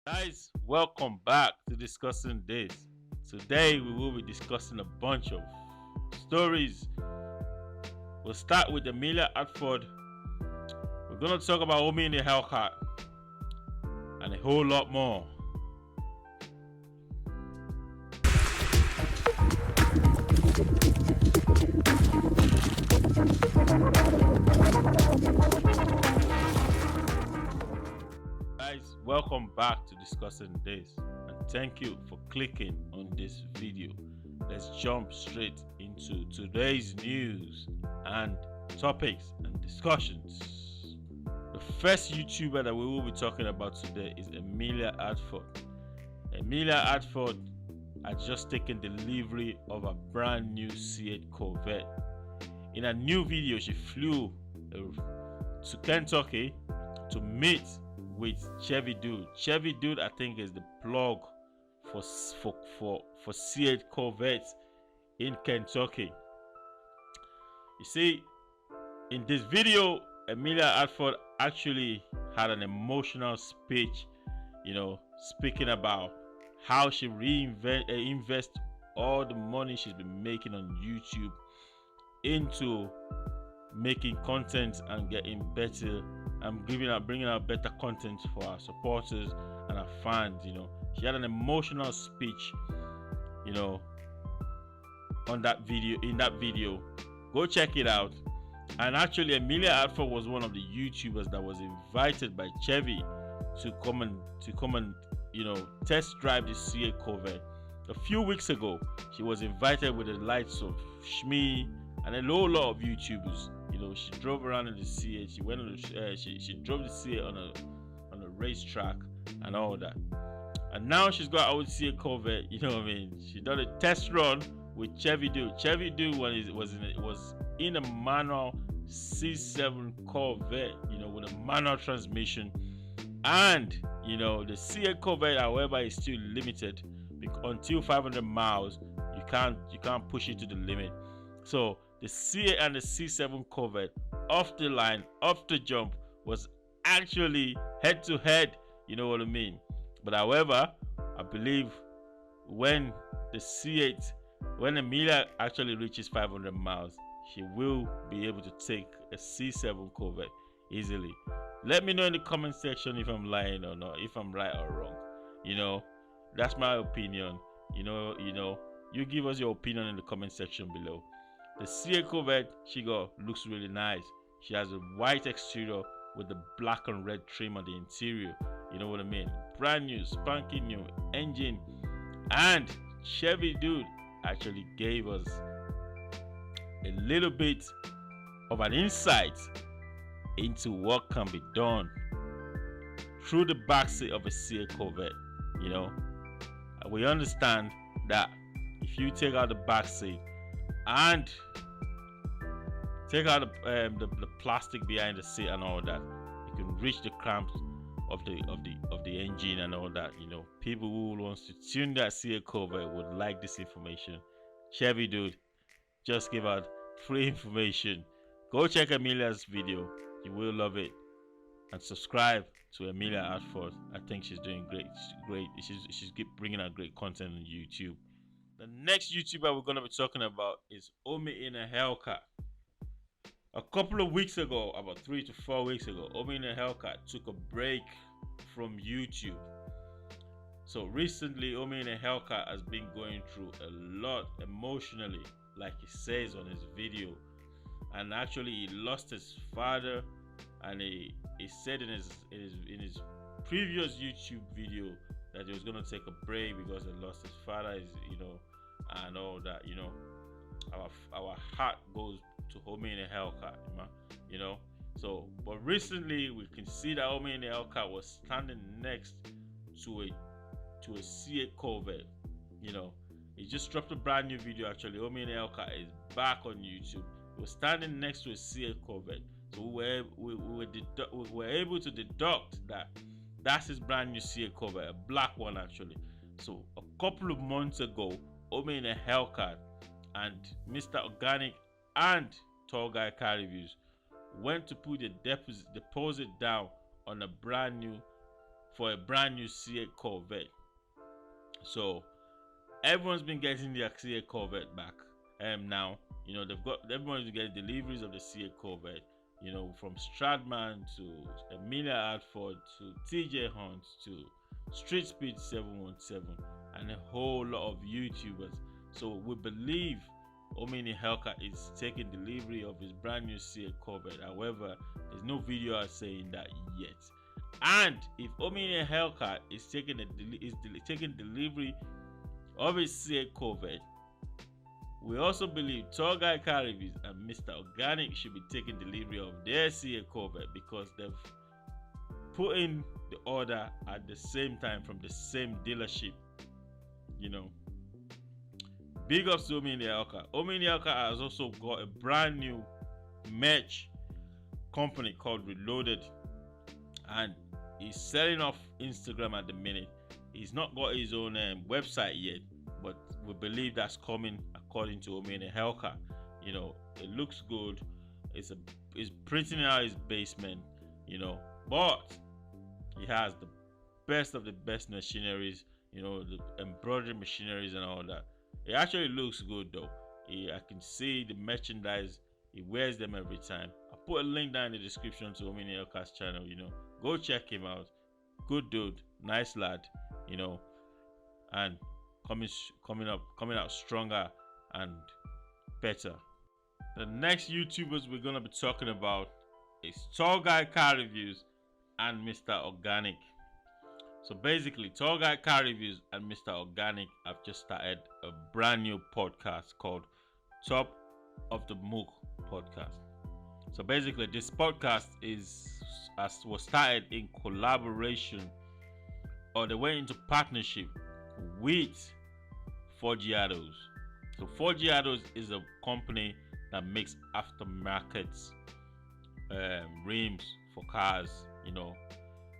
Guys, welcome back to Discussing This. Today we will be discussing a bunch of stories. We'll start with Emeliahartford. We're gonna talk about Omi in the Hellcat and a whole lot more. Guys, welcome back to Discussing This and thank you for clicking on this video. Let's jump straight into today's news and topics and discussions. The first YouTuber that we will be talking about today is Emeliahartford. Emeliahartford has just taken delivery of a brand new C8 Corvette. In a new video, she flew to Kentucky to meet with Chevy Dude. Chevy Dude, I think, is the plug for C8 Corvettes in Kentucky. You see, in this video, Emeliahartford actually had an emotional speech, speaking about how she invest all the money she's been making on YouTube into making content and getting better and bringing out better content for our supporters and our fans. She had an emotional speech, on that video. In that video, go check it out. And actually, Emeliahartford was one of the YouTubers that was invited by Chevy to come and test drive the C8 Corvette. A few weeks ago, she was invited with the likes of Shmi and a whole lot of YouTubers. She drove around in the C8. She went on she drove the C8 on a racetrack and all that. And now she's got her own C8 Corvette. You know what I mean? She done a test run with Chevy Dude. Chevy Dude was in a manual C7 Corvette. With a manual transmission. And the C8 Corvette, however, is still limited until 500 miles. You can't push it to the limit. So the C8 and the C7 Corvette off the line, off the jump, was actually head to head. You know what I mean? But however, I believe when Emilia actually reaches 500 miles, she will be able to take a C7 Corvette easily. Let me know in the comment section if I'm lying or not, if I'm right or wrong. That's my opinion. You give us your opinion in the comment section below. The C8 Corvette looks really nice. She has a white exterior with the black and red trim on the interior. You know what I mean? Brand new, spanking new engine. And Chevy Dude actually gave us a little bit of an insight into what can be done through the backseat of a C8 Corvette. We understand that if you take out the backseat and take out the plastic behind the seat and all that, you can reach the cramps of the engine and all that. People who wants to tune that C8 Corvette would like this information. Chevy Dude just give out free information. Go check Emelia's video, you will love it, and subscribe to Emeliahartford. I think she's doing great. She's bringing out great content on YouTube. The next YouTuber we're going to be talking about is Omi in a Hellcat. A couple of weeks ago, about 3 to 4 weeks ago, Omi in a Hellcat took a break from YouTube. So recently, Omi in a Hellcat has been going through a lot emotionally, like he says on his video. And actually, he lost his father, and he said in his previous YouTube video that he was gonna take a break because he lost his father, and all that. Our heart goes to Omi in a Hellcat, So, but recently we can see that Omi in a Hellcat was standing next to a C8 Corvette. He just dropped a brand new video. Actually, Omi in a Hellcat is back on YouTube. He was standing next to a C8 Corvette. So we were able to deduct that that's his brand new C8 Corvette, a black one actually. So a couple of months ago, Omi in a Hellcat and Mr. Organic and Tall Guy Car Reviews went to put a deposit down on a brand new for a brand new C8 Corvette. So everyone's been getting their C8 Corvette back. Now, everyone's getting deliveries of the C8 Corvette. From Stradman to Emeliahartford to TJ Hunt to Street Speed 717 and a whole lot of YouTubers. So we believe Hellcat is taking delivery of his brand new C8 Corvette. However, there's no video saying that yet. And if Hellcat is taking delivery of his C8 Corvette, we also believe Tall Guy Car Reviews and Mr. Organic should be taking delivery of their C8 Corvette, because they've put in the order at the same time from the same dealership. Big ups to Emeliahartford. Emeliahartford has also got a brand new merch company called Reloaded, and he's selling off Instagram at the minute. He's not got his own website yet, but we believe that's coming according to Emeliahartford. It looks good. It's printing out his basement, but he has the best of the best machineries, the embroidery machineries and all that. It actually looks good though. I can see the merchandise. He wears them every time. I'll put a link down in the description to Emeliahartford's channel. Go check him out. Good dude, nice lad, and coming out stronger and better. The next YouTubers we're gonna be talking about is Tall Guy Car Reviews and Mr. Organic. So basically, Tall Guy Car Reviews and Mr. Organic have just started a brand new podcast called Top of the Mook podcast. So basically, this podcast was started in collaboration, or they went into partnership with 4Giados. So 4Giados is a company that makes aftermarket rims for cars.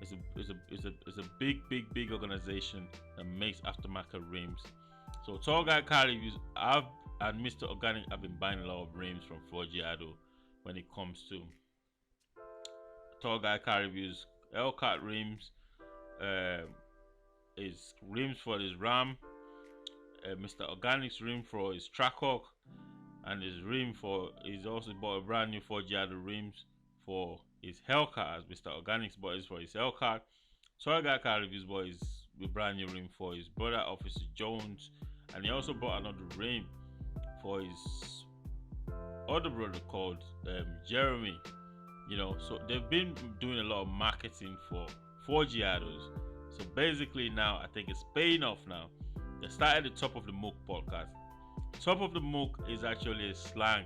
It's a big organization that makes aftermarket rims. So Tall Guy Car Reviews and Mr. Organic have been buying a lot of rims from 4Giado when it comes to Tall Guy Car Reviews. Hellcat rims, is rims for his Ram, Mr. Organic's rim for his Trackhawk, and he's also bought a brand new 4Giado rims for his Hellcat, as Mr. Organic's bought his for his Hellcat. Tall Guy Car Reviews bought his brand new rim for his brother, Officer Jones, and he also bought another rim for his other brother called Jeremy. So they've been doing a lot of marketing for 4Giados. So basically now I think it's paying off now. They started the Top of the Mook podcast. Top of the Mook is actually a slang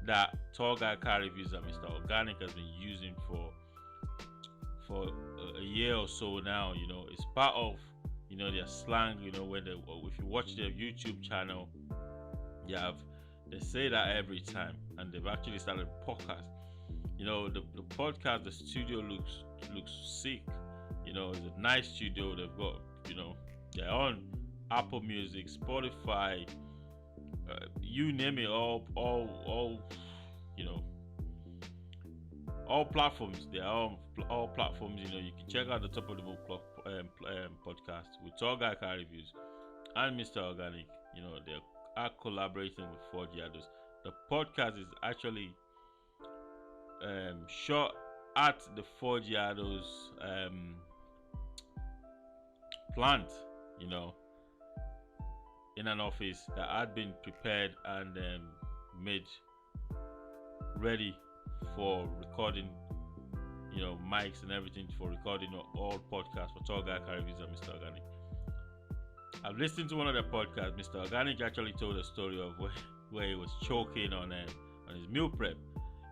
that Tall Guy Car Reviews and Mr. Organic has been using for a year or so now. It's part of their slang. When if you watch their YouTube channel, they say that every time, and they've actually started a podcast. The podcast, the studio looks sick. It's a nice studio. They've got they're on Apple Music, Spotify, you name it, all platforms. They are on all platforms. You can check out the Top of the Mook podcast with Tall Guy Car Reviews and Mr. Organic. They are collaborating with 4Giados. The podcast is actually shot at the 4Giados plant, in an office that had been prepared and made ready for recording, mics and everything for recording all podcasts for Tall Guy Car Reviews and Mr. Organic. I've listened to one of their podcasts. Mr. Organic actually told a story of where he was choking on his meal prep.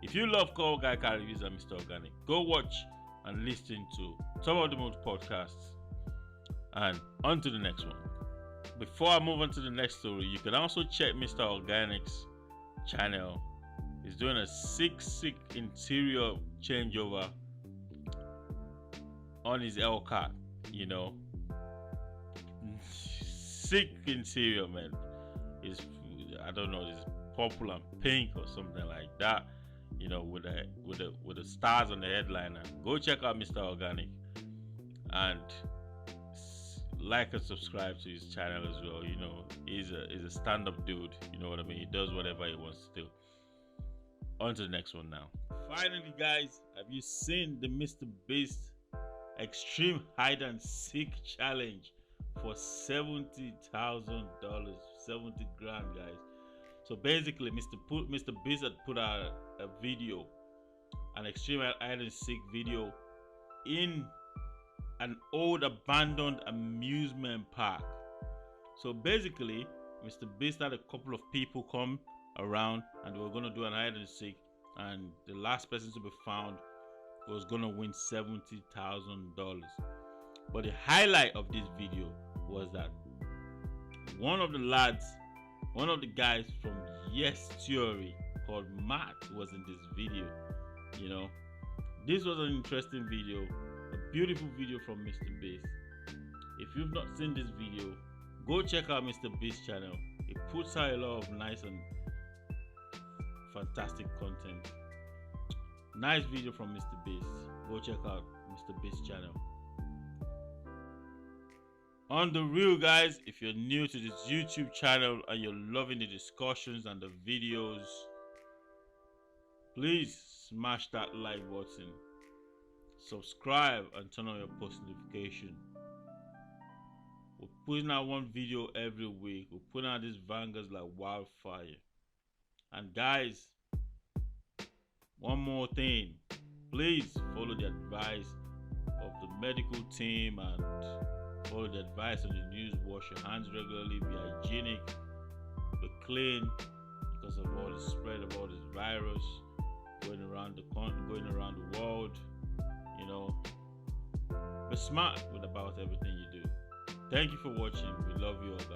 If you love Tall Guy Car Reviews and Mr. Organic, go watch and listen to Top of the Mook podcasts. And on to the next one. Before I move on to the next story, you can also check Mr. Organic's channel. He's doing a sick interior changeover on his Hellcat. Sick interior, man. It's, I don't know, it's purple and pink or something like that. With the stars on the headliner. Go check out Mr. Organic. and like and subscribe to his channel as well. You know, he's a stand-up dude. You know what I mean? He does whatever he wants to do. On to the next one now. Finally, guys, have you seen the Mrbeast Extreme Hide and Seek Challenge for $70,000, 70 grand, guys? So basically, Mrbeast had put out a video, an extreme hide and seek video in an old abandoned amusement park. So basically, Mrbeast had a couple of people come around and they were going to do an hide and seek, and the last person to be found was going to win $70,000. But the highlight of this video was that one of the guys from Yes Theory called Matt was in this video. You know, this was an interesting video, a beautiful video from Mrbeast. If you've not seen this video, go check out Mrbeast's channel. He puts out a lot of nice and fantastic content. Nice video from Mrbeast. Go check out Mrbeast's channel. On the real, guys, if you're new to this YouTube channel and you're loving the discussions and the videos, please smash that like button, subscribe, and turn on your post notification. We're putting out one video every week. We're putting out these bangers like wildfire. And guys, one more thing, please follow the advice of the medical team and follow the advice on the news. Wash your hands regularly, be hygienic, be clean, because of all the spread of all this virus going around the world. You know, be smart about everything you do. Thank you for watching. We love you all, guys.